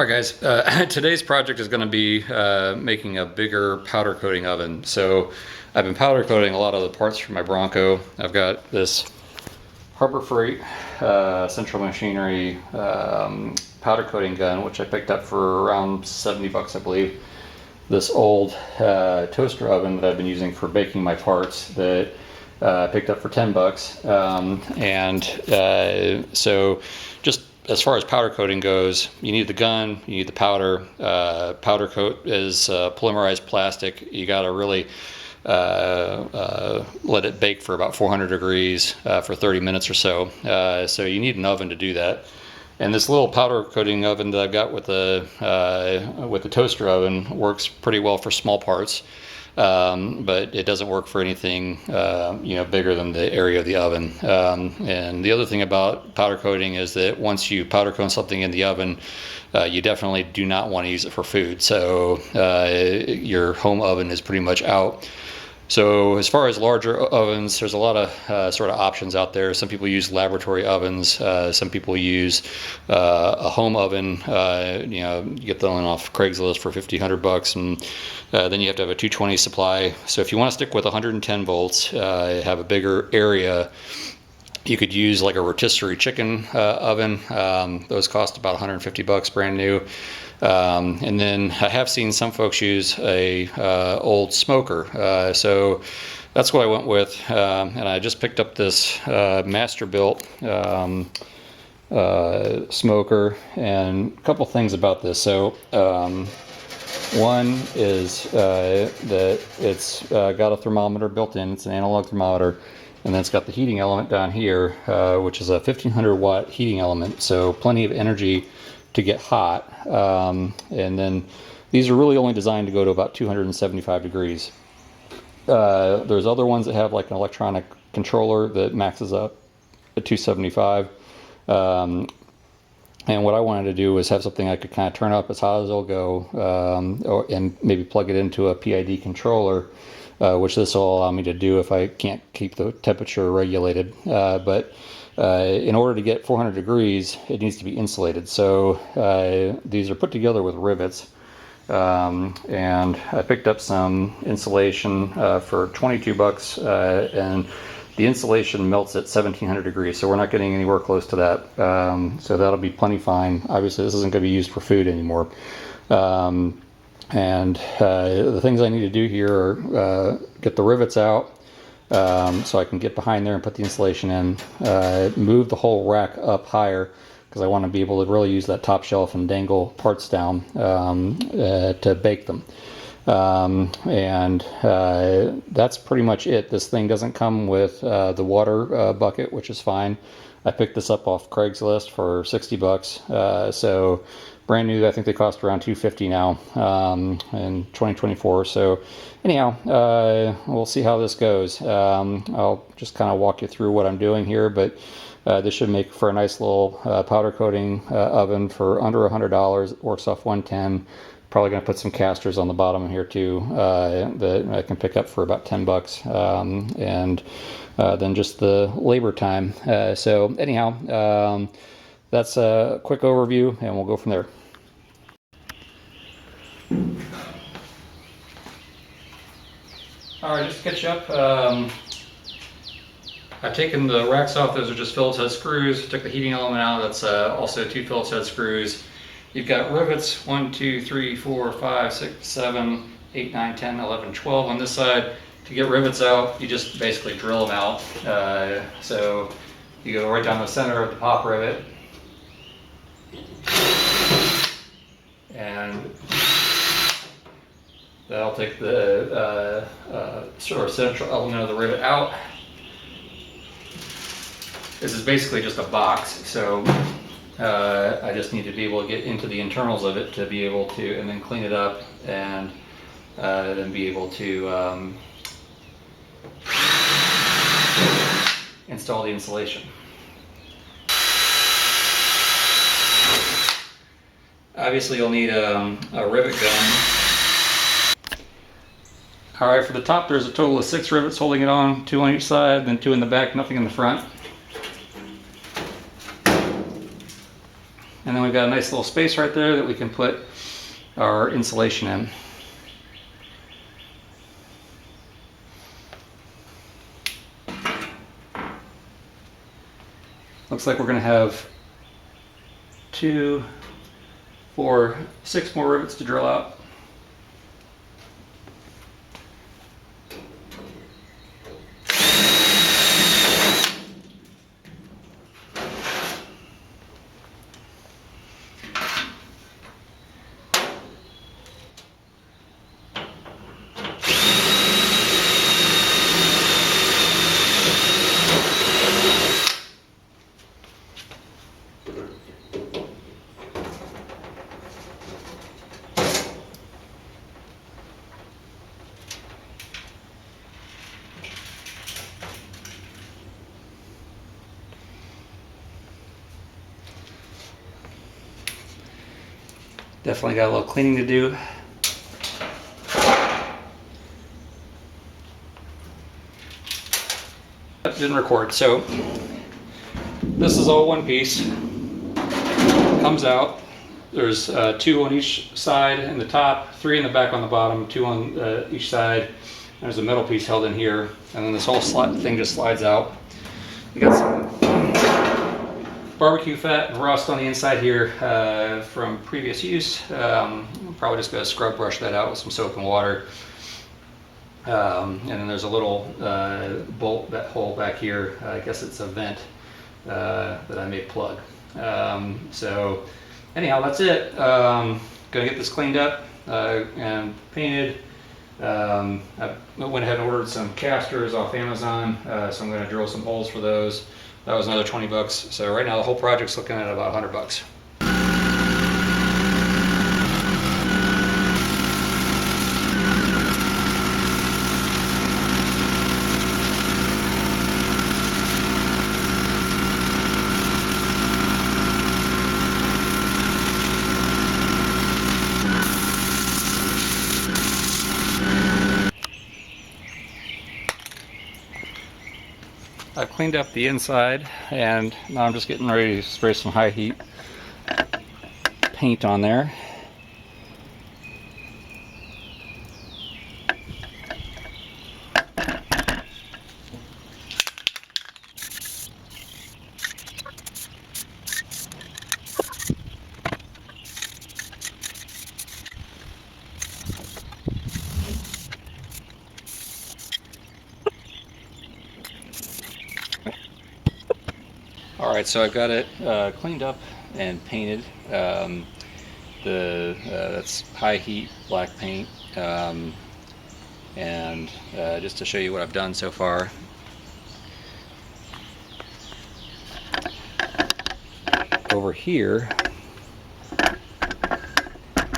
Alright guys, today's project is going to be making a bigger powder coating oven. So I've been powder coating a lot of the parts for my Bronco. I've got this Harbor Freight Central Machinery powder coating gun, which I picked up for around 70 bucks, I believe. This old toaster oven that I've been using for baking my parts that I picked up for 10 bucks. So just as far as powder coating goes, you need the gun, you need the powder. Powder coat is polymerized plastic. You got to really let it bake for about 400 degrees for 30 minutes or so. So you need an oven to do that. And this little powder coating oven that I've got with the toaster oven works pretty well for small parts. But it doesn't work for anything bigger than the area of the oven. And the other thing about powder coating is that once you powder coat something in the oven, you definitely do not want to use it for food. So your home oven is pretty much out. So as far as larger ovens, there's a lot of sort of options out there. Some people use laboratory ovens. Some people use a home oven. You get them off Craigslist for 50, 100 bucks, and then you have to have a 220 supply. So if you want to stick with 110 volts, have a bigger area, you could use like a rotisserie chicken oven. Those cost about 150 bucks, brand new. And then I have seen some folks use a old smoker. So that's what I went with. And I just picked up this masterbuilt smoker, and a couple things about this. So one is that it's got a thermometer built in. It's an analog thermometer. And then it's got the heating element down here, which is a 1500 watt heating element. So plenty of energy to get hot. And then these are really only designed to go to about 275 degrees. There's other ones that have like an electronic controller that maxes up at 275. And what I wanted to do was have something I could kind of turn up as hot as it'll go, and maybe plug it into a PID controller, which this will allow me to do if I can't keep the temperature regulated. But in order to get 400 degrees, it needs to be insulated. So these are put together with rivets. And I picked up some insulation for 22 bucks, and the insulation melts at 1700 degrees, so we're not getting anywhere close to that. So that'll be plenty fine. Obviously, this isn't going to be used for food anymore. And the things I need to do here are get the rivets out, so I can get behind there and put the insulation in, move the whole rack up higher, because I want to be able to really use that top shelf and dangle parts down to bake them. And that's pretty much it. This thing doesn't come with the water bucket, which is fine. I picked this up off Craigslist for 60 bucks. So brand new. I think they cost around 250 now in 2024. So anyhow, we'll see how this goes. I'll just kind of walk you through what I'm doing here, but this should make for a nice little powder coating oven for under $100. It works off 110. Probably going to put some casters on the bottom here too that I can pick up for about 10 bucks. And then just the labor time. So anyhow, that's a quick overview, and we'll go from there. All right, just to catch you up, I've taken the racks off. Those are just Phillips head screws. Took the heating element out. That's also 2 Phillips head screws. You've got rivets 1, 2, 3, 4, 5, 6, 7, 8, 9, 10, 11, 12 on this side. To get rivets out, you just basically drill them out. So you go right down the center of the top rivet, and that'll take the sort of central element of the rivet out. This is basically just a box, so I just need to be able to get into the internals of it to be able to, and then clean it up, and then be able to install the insulation. Obviously you'll need a rivet gun. Alright, for the top there's a total of 6 rivets holding it on, 2 on each side, then 2 in the back, nothing in the front. And then we've got a nice little space right there that we can put our insulation in. Looks like we're going to have 2, 4, 6 more rivets to drill out. Definitely got a little cleaning to do. Didn't record. So this is all one piece. Comes out. There's 2 on each side in the top, 3 in the back on the bottom, 2 on each side. There's a metal piece held in here, and then this whole thing just slides out. We got some barbecue fat and rust on the inside here from previous use. Probably just going to scrub brush that out with some soap and water. And then there's a little bolt, that hole back here. I guess it's a vent that I may plug. So anyhow, that's it. Gonna get this cleaned up and painted. I went ahead and ordered some casters off Amazon, so I'm going to drill some holes for those. That was another 20 bucks. So right now the whole project's looking at about 100 bucks. I've cleaned up the inside, and now I'm just getting ready to spray some high heat paint on there. Alright, so I've got it cleaned up and painted. That's high heat black paint. And just to show you what I've done so far. Over here,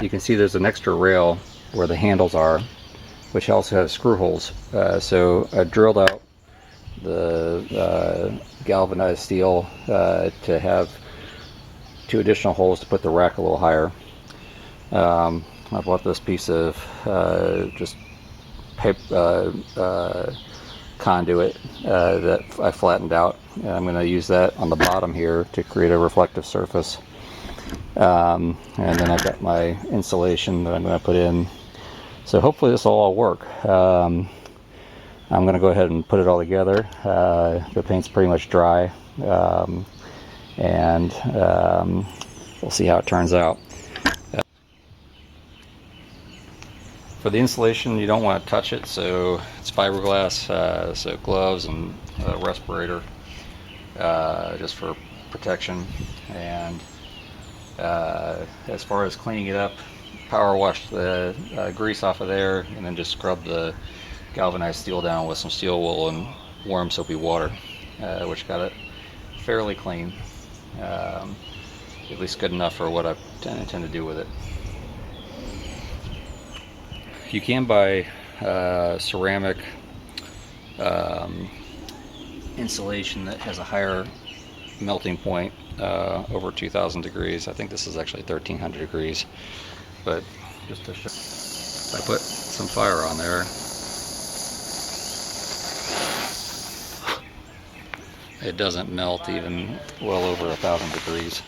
you can see there's an extra rail where the handles are, which also has screw holes. So I drilled out the galvanized steel to have 2 additional holes to put the rack a little higher. I bought this piece of just paper, conduit that I flattened out, and I'm going to use that on the bottom here to create a reflective surface. And then I've got my insulation that I'm going to put in. So hopefully this will all work. I'm going to go ahead and put it all together. The paint's pretty much dry, and we'll see how it turns out. For the insulation, you don't want to touch it, so it's fiberglass, so gloves and a respirator, just for protection. And as far as cleaning it up, power wash the grease off of there, and then just scrub the galvanized steel down with some steel wool and warm soapy water, which got it fairly clean, at least good enough for what I intend to do with it. You can buy ceramic insulation that has a higher melting point, over 2,000 degrees. I think this is actually 1,300 degrees, but just to show, I put some fire on there. It doesn't melt even well over 1,000 degrees.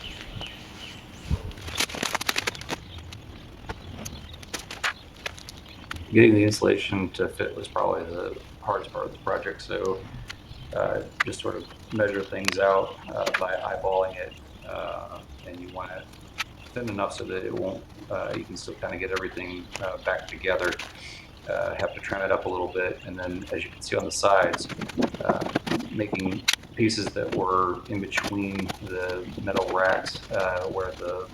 getting the insulation to fit was probably the hardest part of the project. So just sort of measure things out by eyeballing it, and you want it thin enough so that it won't, you can still kind of get everything back together. Have to trim it up a little bit, and then as you can see on the sides, making pieces that were in between the metal racks where the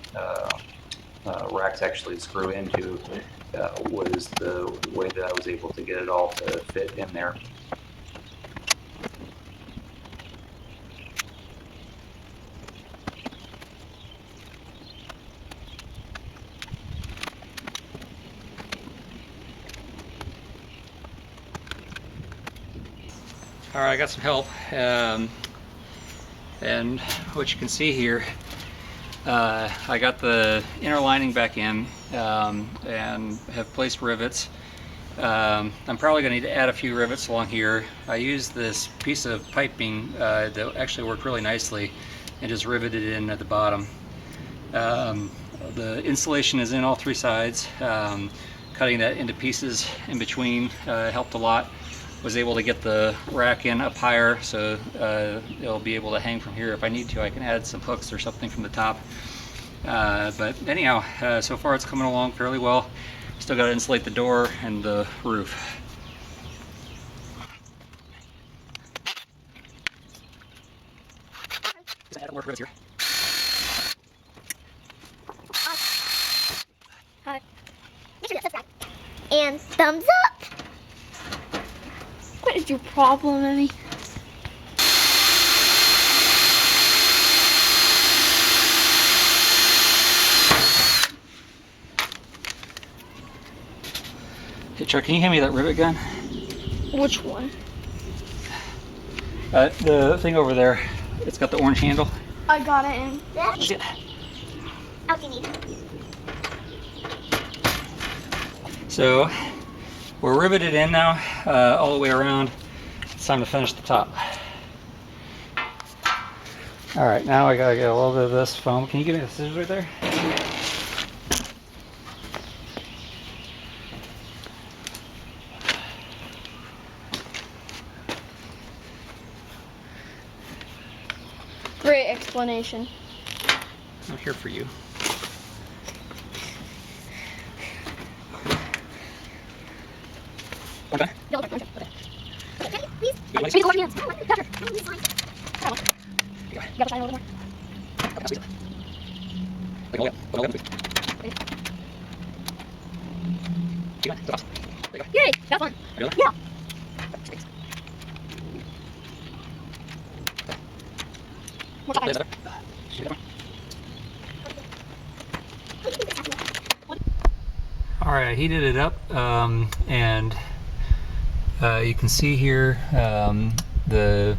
racks actually screw into was the way that I was able to get it all to fit in there. All right, I got some help, and what you can see here, I got the inner lining back in and have placed rivets. I'm probably going to need to add a few rivets along here. I used this piece of piping that actually worked really nicely and just riveted it in at the bottom. The insulation is in all three sides. Cutting that into pieces in between helped a lot. Was able to get the rack in up higher, so it'll be able to hang from here. If I need to, I can add some hooks or something from the top. But anyhow, so far it's coming along fairly well. Still got to insulate the door and the roof. Add more rivets here. Hi. Make sure that subscribe. And thumbs up. What is your problem, Emmy? Hey Chuck, can you hand me that rivet gun? Which one? The thing over there. It's got the orange handle. I got it in. Yeah. How do you need? So we're riveted in now, all the way around. It's time to finish the top. All right, now I gotta get a little bit of this foam. Can you give me the scissors right there? Great explanation. I'm here for you. Okay. No, okay. Okay, please. Please hold your hands. Touch her. Please sign. That one. You gotta sign a little more. Yay! That's fun. Yeah. More top. All right, I heated it up, and you can see here the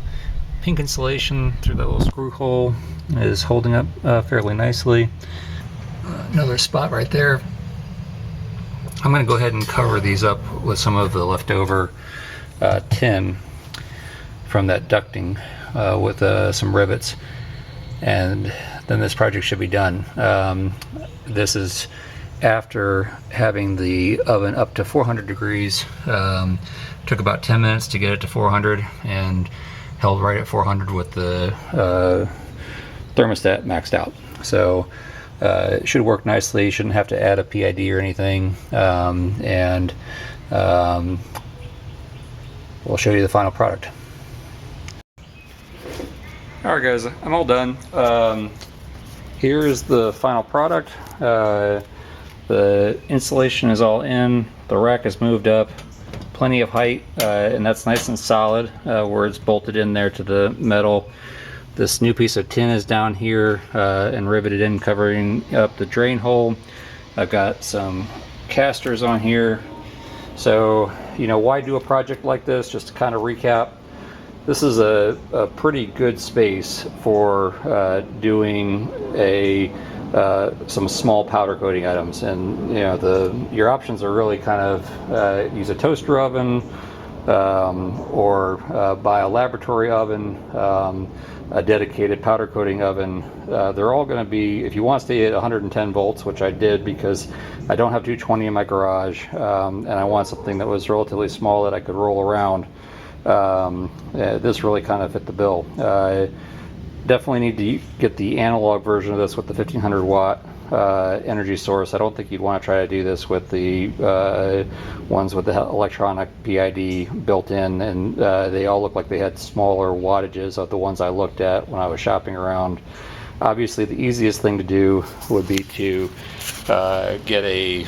pink insulation through that little screw hole is holding up fairly nicely. Another spot right there. I'm going to go ahead and cover these up with some of the leftover tin from that ducting with some rivets, and then this project should be done. This is after having the oven up to 400 degrees. Took about 10 minutes to get it to 400 and held right at 400 with the thermostat maxed out. So it should work nicely. Shouldn't have to add a PID or anything. And we'll show you the final product. Alright guys, I'm all done. Here is the final product. The insulation is all in, the rack is moved up, plenty of height, and that's nice and solid where it's bolted in there to the metal. This new piece of tin is down here and riveted in, covering up the drain hole. I've got some casters on here. So, you know, why do a project like this? Just to kind of recap, this is a pretty good space for doing some small powder coating items, and you know your options are really kind of use a toaster oven, or buy a laboratory oven, a dedicated powder coating oven. They're all going to be, if you want to stay at 110 volts, which I did because I don't have 220 in my garage, and I want something that was relatively small that I could roll around. This really kind of fit the bill. Definitely need to get the analog version of this with the 1500 watt energy source. I don't think you'd want to try to do this with the ones with the electronic PID built in, and they all look like they had smaller wattages of the ones I looked at when I was shopping around. Obviously the easiest thing to do would be to get a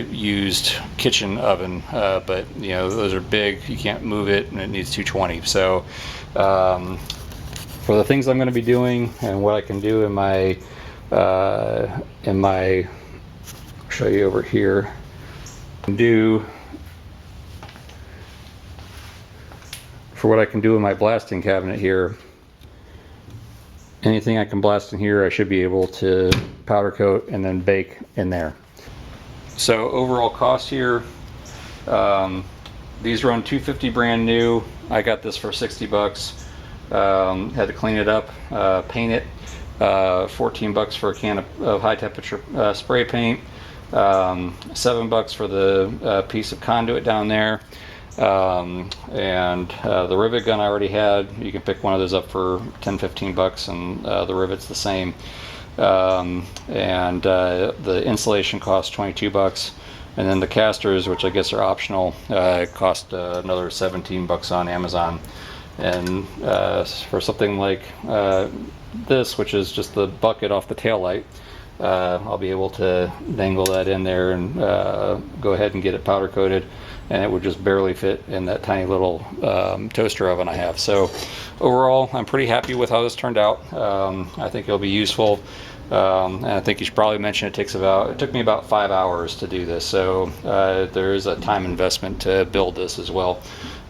used kitchen oven, but you know, those are big, you can't move it, and it needs 220. So for the things I'm going to be doing and what I can do in my I'll show you over here, for what I can do in my blasting cabinet here, anything I can blast in here I should be able to powder coat and then bake in there. So overall cost here, these run $250 brand new. I got this for 60 bucks. Had to clean it up, paint it. 14 bucks for a can of high temperature spray paint, 7 bucks for the piece of conduit down there, and the rivet gun I already had. You can pick one of those up for 10-15 bucks, and the rivet's the same, and the insulation cost 22 bucks, and then the casters, which I guess are optional, cost another 17 bucks on Amazon. And for something like this, which is just the bucket off the tail light, I'll be able to dangle that in there and go ahead and get it powder coated, and it would just barely fit in that tiny little toaster oven I have. So overall, I'm pretty happy with how this turned out. I think it'll be useful. And I think you should probably mention it took me about 5 hours to do this, so there is a time investment to build this as well.